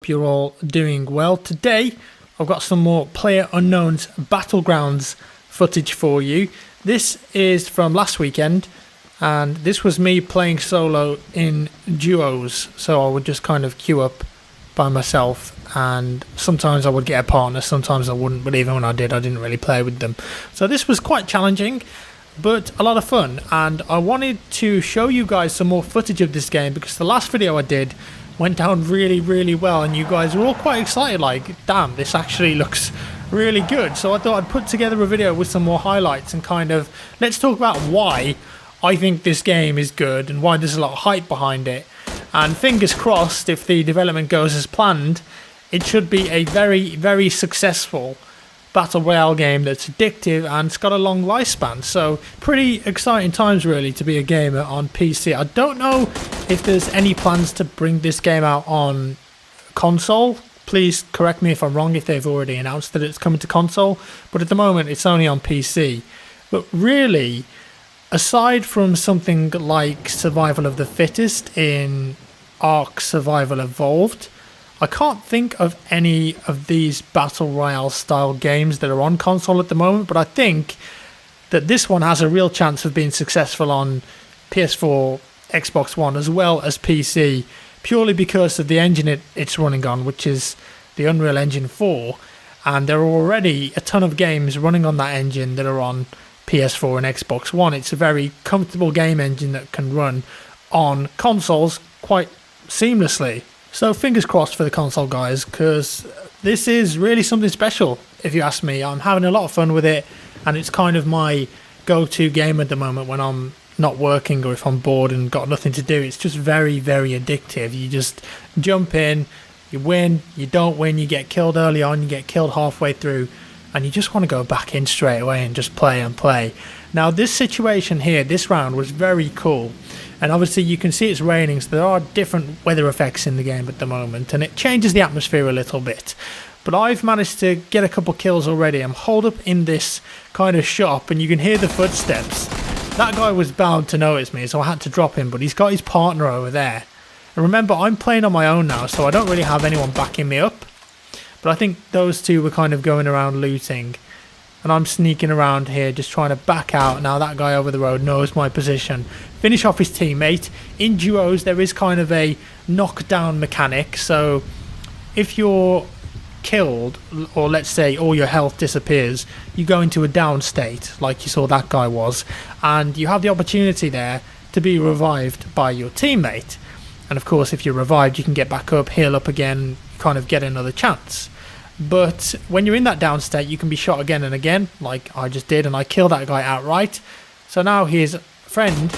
hope you're all doing well. Today, I've got some more Playerunknown's Battlegrounds footage for you. This is from last weekend, and this was me playing solo in duos. So I would just kind of queue up by myself, and sometimes I would get a partner, sometimes I wouldn't, but even when I did, I didn't really play with them. So this was quite challenging, but a lot of fun, and I wanted to show you guys some more footage of this game because the last video I did went down really well, and you guys were all quite excited, like, damn, this actually looks really good. So I thought I'd put together a video with some more highlights and kind of let's talk about why I think this game is good and why there's a lot of hype behind it. And fingers crossed, if the development goes as planned, it should be a very successful battle royale game that's addictive and it's got a long lifespan. So pretty exciting times really to be a gamer on PC. I don't know if there's any plans to bring this game out on console. Please correct me if I'm wrong if they've already announced that it's coming to console, but at the moment it's only on PC. But really, aside from something like Survival of the Fittest in Ark Survival Evolved, I can't think of any of these Battle Royale style games that are on console at the moment, but I think that this one has a real chance of being successful on PS4, Xbox One, as well as PC, purely because of the engine it's running on, which is the Unreal Engine 4, and there are already a ton of games running on that engine that are on PS4 and Xbox One. It's a very comfortable game engine that can run on consoles quite seamlessly. So fingers crossed for the console guys, because this is really something special if you ask me. I'm having a lot of fun with it, and it's kind of my go-to game at the moment when I'm not working or if I'm bored and got nothing to do. It's just very addictive. You just jump in, you win, you don't win, you get killed early on, you get killed halfway through, and you just want to go back in straight away and just play. Now this situation here, this round was very cool, and obviously you can see it's raining, so there are different weather effects in the game at the moment, and it changes the atmosphere a little bit. But I've managed to get a couple kills already. I'm holed up in this kind of shop, and you can hear the footsteps. That guy was bound to notice me, so I had to drop him, but he's got his partner over there. And remember, I'm playing on my own now, so I don't really have anyone backing me up. But I think those two were kind of going around looting, and I'm sneaking around here just trying to back out. Now that guy over the road knows my position. Finish off his teammate. In duos there is kind of a knockdown mechanic, so if you're killed, or let's say all your health disappears, you go into a down state like you saw that guy was, and you have the opportunity there to be revived by your teammate. And of course if you're revived you can get back up, heal up again, kind of get another chance. But when you're in that down state you can be shot again and again, like I just did, and I killed that guy outright. So now his friend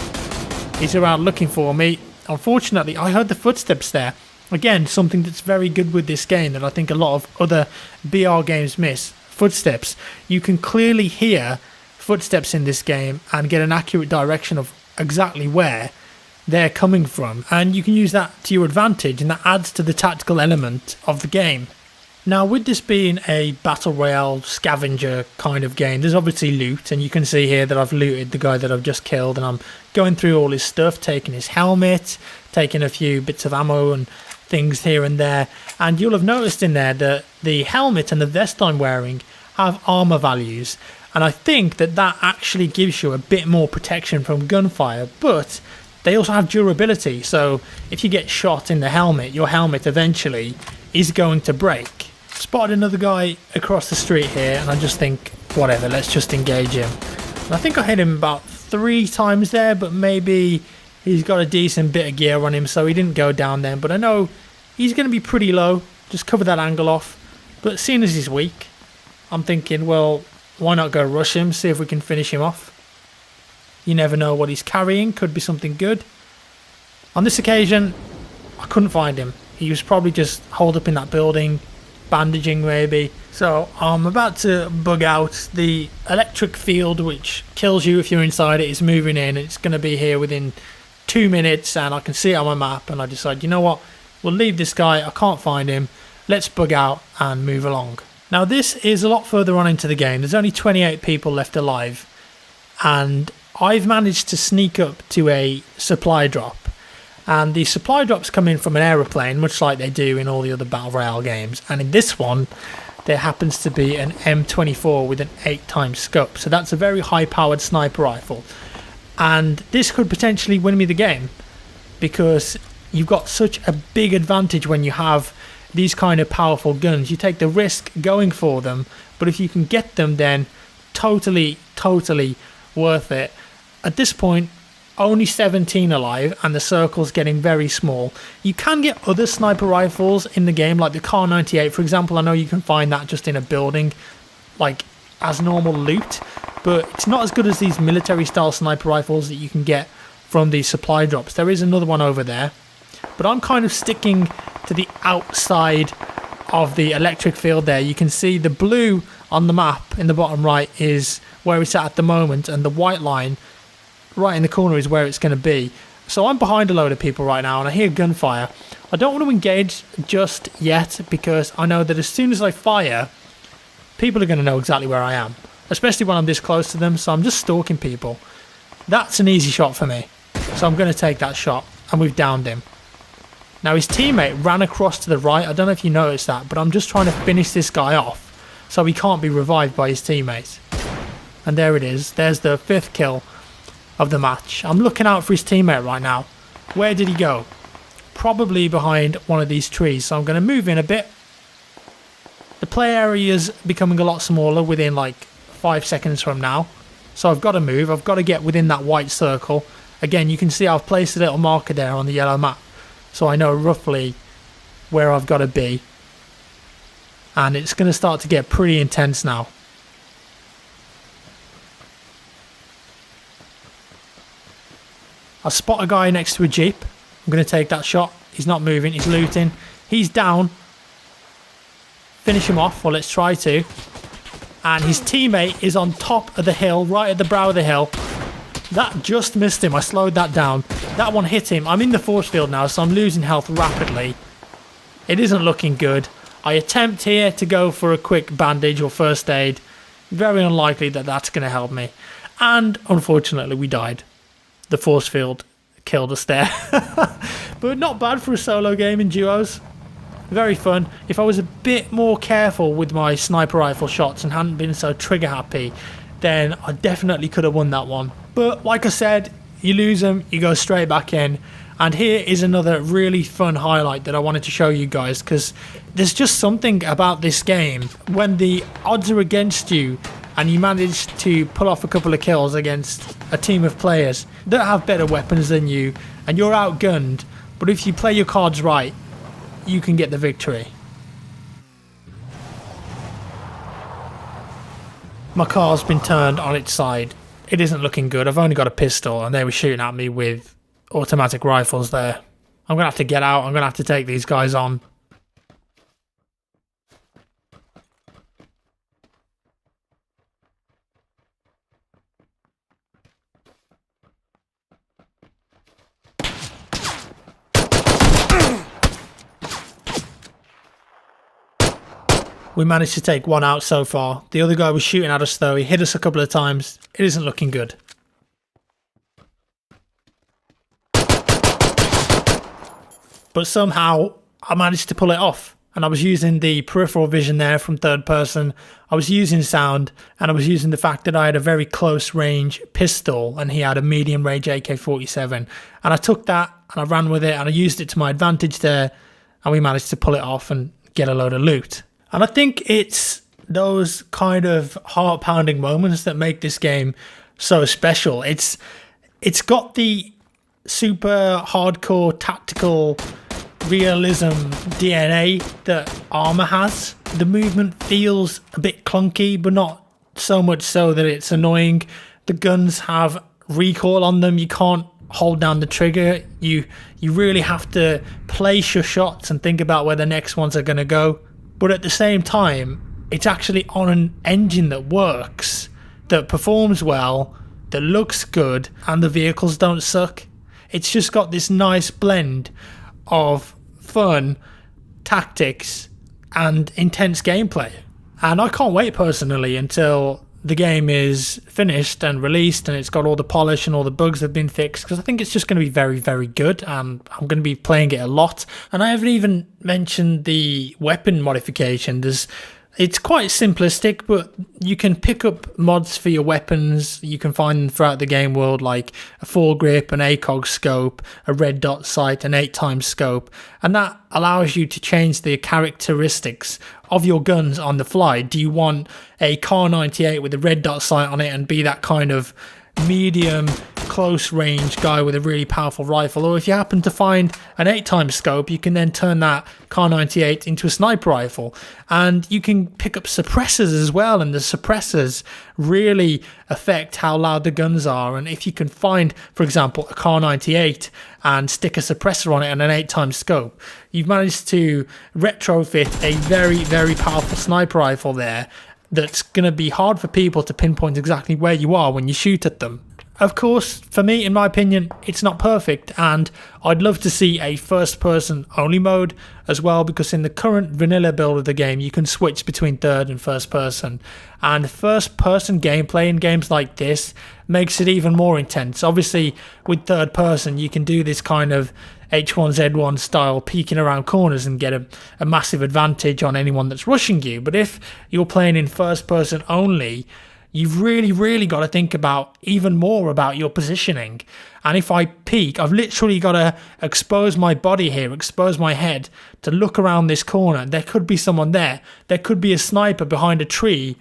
is around looking for me. Unfortunately I heard the footsteps there. Again, something that's very good with this game that I think a lot of other BR games miss. Footsteps. You can clearly hear footsteps in this game and get an accurate direction of exactly where they're coming from, and you can use that to your advantage, and that adds to the tactical element of the game. Now with this being a battle royale scavenger kind of game, there's obviously loot, and you can see here that I've looted the guy that I've just killed, and I'm going through all his stuff, taking his helmet, taking a few bits of ammo and things here and there. And you'll have noticed in there that the helmet and the vest I'm wearing have armor values, and I think that actually gives you a bit more protection from gunfire, but they also have durability, so if you get shot in the helmet, your helmet eventually is going to break. Spotted another guy across the street here, and I just think, whatever, let's just engage him. And I think I hit him about 3 times there, but maybe he's got a decent bit of gear on him, so he didn't go down then. But I know he's going to be pretty low, just cover that angle off. But seeing as he's weak, I'm thinking, well, why not go rush him, see if we can finish him off. You never know what he's carrying, could be something good. On this occasion, I couldn't find him. He was probably just holed up in that building, bandaging maybe. So I'm about to bug out. The electric field, which kills you if you're inside it, is moving in. It's going to be here within 2 minutes, and I can see it on my map, and I decide, you know what, we'll leave this guy, I can't find him, let's bug out and move along. Now this is a lot further on into the game. There's only 28 people left alive, and I've managed to sneak up to a supply drop, And the supply drops come in from an aeroplane, much like they do in all the other Battle Royale games. And in this one, there happens to be an M24 with an 8x scope. So that's a very high-powered sniper rifle. And this could potentially win me the game, because you've got such a big advantage when you have these kind of powerful guns. You take the risk going for them, but if you can get them, then totally worth it. At this point, only 17 alive, and the circle's getting very small. You can get other sniper rifles in the game, like the Kar 98, for example. I know you can find that just in a building, like as normal loot, but it's not as good as these military-style sniper rifles that you can get from the supply drops. There is another one over there, but I'm kind of sticking to the outside of the electric field there. You can see the blue on the map in the bottom right is where it's at the moment, and the white line right in the corner is where it's going to be. So I'm behind a load of people right now, and I hear gunfire. I don't want to engage just yet, because I know that as soon as I fire, people are going to know exactly where I am, especially when I'm this close to them. So I'm just stalking people. That's an easy shot for me, so I'm going to take that shot, and we've downed him. Now his teammate ran across to the right. I don't know if you noticed that, but I'm just trying to finish this guy off so he can't be revived by his teammates. And there it is. There's the 5th kill of the match. I'm looking out for his teammate right now. Where did he go? Probably behind one of these trees. So I'm going to move in a bit. The play area is becoming a lot smaller within like 5 seconds from now. So I've got to move. I've got to get within that white circle. Again, you can see I've placed a little marker there on the yellow map, so I know roughly where I've got to be. And it's going to start to get pretty intense now. I spot a guy next to a jeep. I'm going to take that shot. He's not moving. He's looting. He's down. Finish him off. Well, let's try to. And his teammate is on top of the hill, right at the brow of the hill. That just missed him. I slowed that down. That one hit him. I'm in the force field now, so I'm losing health rapidly. It isn't looking good. I attempt here to go for a quick bandage or first aid. Very unlikely that that's going to help me. And unfortunately, we died. The force field killed us there. But not bad for a solo game in duos. Very fun. If I was a bit more careful with my sniper rifle shots and hadn't been so trigger happy, then I definitely could have won that one. But like I said, you lose them, you go straight back in. And here is another really fun highlight that I wanted to show you guys, because there's just something about this game when the odds are against you and you manage to pull off a couple of kills against a team of players that have better weapons than you, and you're outgunned, but if you play your cards right, you can get the victory. My car's been turned on its side. It isn't looking good. I've only got a pistol, and they were shooting at me with automatic rifles there. I'm going to have to get out. I'm going to have to take these guys on. We managed to take one out so far. The other guy was shooting at us though. He hit us a couple of times. It isn't looking good. But somehow I managed to pull it off. And I was using the peripheral vision there from third person. I was using sound, and I was using the fact that I had a very close range pistol and he had a medium range AK-47. And I took that and I ran with it and I used it to my advantage there, and we managed to pull it off and get a load of loot. And I think it's those kind of heart-pounding moments that make this game so special. It's got the super hardcore tactical realism DNA that Arma has. The movement feels a bit clunky, but not so much so that it's annoying. The guns have recoil on them. You can't hold down the trigger. You really have to place your shots and think about where the next ones are going to go. But at the same time, it's actually on an engine that works, that performs well, that looks good, and the vehicles don't suck. It's just got this nice blend of fun, tactics, and intense gameplay. And I can't wait personally until the game is finished and released and it's got all the polish and all the bugs have been fixed, because I think it's just going to be very, very good, and I'm going to be playing it a lot. And I haven't even mentioned the weapon modification. It's quite simplistic, but you can pick up mods for your weapons. You can find them throughout the game world, like a foregrip, an ACOG scope, a red dot sight, an 8x scope, and that allows you to change the characteristics of your guns on the fly. Do you want a Kar 98 with a red dot sight on it and be that kind of medium close range guy with a really powerful rifle? Or if you happen to find an 8x scope, you can then turn that Kar 98 into a sniper rifle. And you can pick up suppressors as well, and the suppressors really affect how loud the guns are. And if you can find, for example, a Kar 98 and stick a suppressor on it and an 8x scope, you've managed to retrofit a very, very powerful sniper rifle there that's going to be hard for people to pinpoint exactly where you are when you shoot at them. Of course, for me, in my opinion, it's not perfect, and I'd love to see a first-person only mode as well, because in the current vanilla build of the game, you can switch between third and first-person, and first-person gameplay in games like this makes it even more intense. Obviously, with third-person, you can do this kind of H1Z1 style peeking around corners and get a massive advantage on anyone that's rushing you. But if you're playing in first-person only, you've really got to think about even more about your positioning. And if I peek, I've literally got to expose my body here, expose my head to look around this corner. There could be someone there. There could be a sniper behind a tree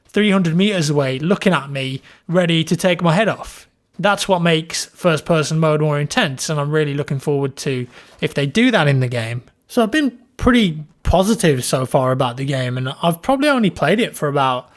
300 meters away looking at me, ready to take my head off. That's what makes first person mode more intense, and I'm really looking forward to if they do that in the game. So I've been pretty positive so far about the game, and I've probably only played it for about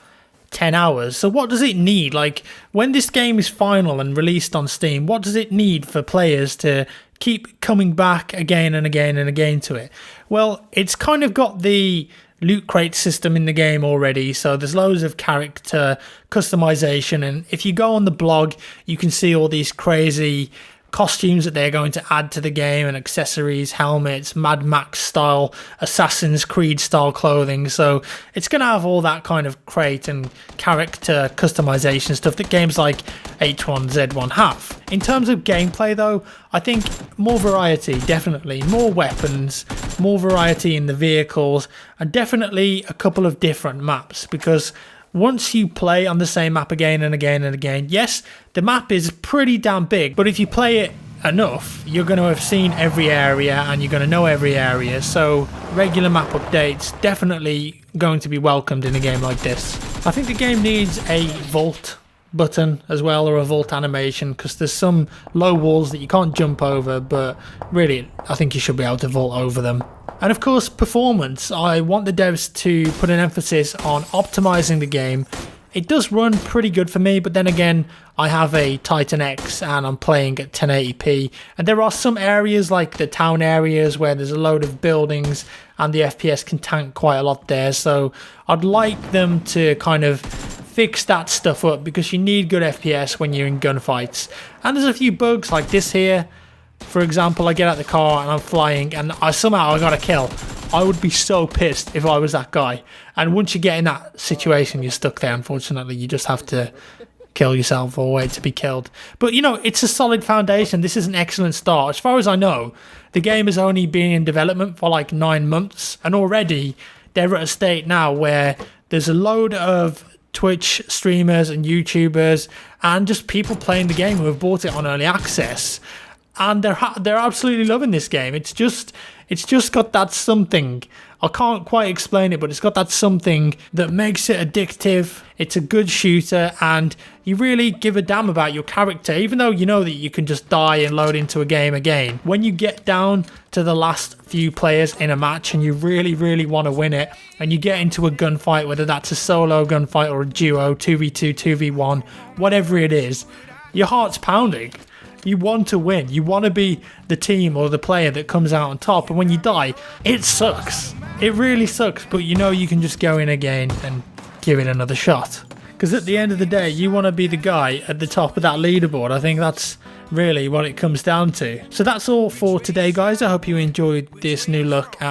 10 hours. So what does it need? Like, when this game is final and released on Steam, what does it need for players to keep coming back again and again and again to it? Well, it's kind of got the loot crate system in the game already, so there's loads of character customization, and if you go on the blog, you can see all these crazy costumes that they're going to add to the game, and accessories, helmets, Mad Max style, Assassin's Creed style clothing. So it's going to have all that kind of crate and character customization stuff that games like H1Z1 have. In terms of gameplay though, I think more variety, definitely. More weapons, more variety in the vehicles, and definitely a couple of different maps, because once you play on the same map again and again and again, yes, the map is pretty damn big, but if you play it enough, you're going to have seen every area and you're going to know every area. So regular map updates definitely going to be welcomed in a game like this. I think the game needs a vault button as well, or a vault animation, because there's some low walls that you can't jump over, but really I think you should be able to vault over them. And of course, performance. I want the devs to put an emphasis on optimizing the game. It does run pretty good for me, but then again, I have a Titan X and I'm playing at 1080p, and there are some areas like the town areas where there's a load of buildings and the FPS can tank quite a lot there, so I'd like them to kind of fix that stuff up, because you need good FPS when you're in gunfights. And there's a few bugs like this here. For example, I get out the car and I'm flying and somehow I got a kill. I would be so pissed if I was that guy. And once you get in that situation, you're stuck there, unfortunately. You just have to kill yourself or wait to be killed. But, you know, it's a solid foundation. This is an excellent start. As far as I know, the game has only been in development for like 9 months. And already they're at a state now where there's a load of Twitch streamers and YouTubers and just people playing the game who have bought it on early access. And they're absolutely loving this game. It's just got that something. I can't quite explain it, but it's got that something that makes it addictive. It's a good shooter, and you really give a damn about your character, even though you know that you can just die and load into a game again. When you get down to the last few players in a match and you really want to win it, and you get into a gunfight, whether that's a solo gunfight or a duo, 2v2, 2v1, whatever it is, your heart's pounding. You want to win. You want to be the team or the player that comes out on top. And when you die, it sucks. It really sucks. But you know you can just go in again and give it another shot. Because at the end of the day, you want to be the guy at the top of that leaderboard. I think that's really what it comes down to. So that's all for today, guys. I hope you enjoyed this new look at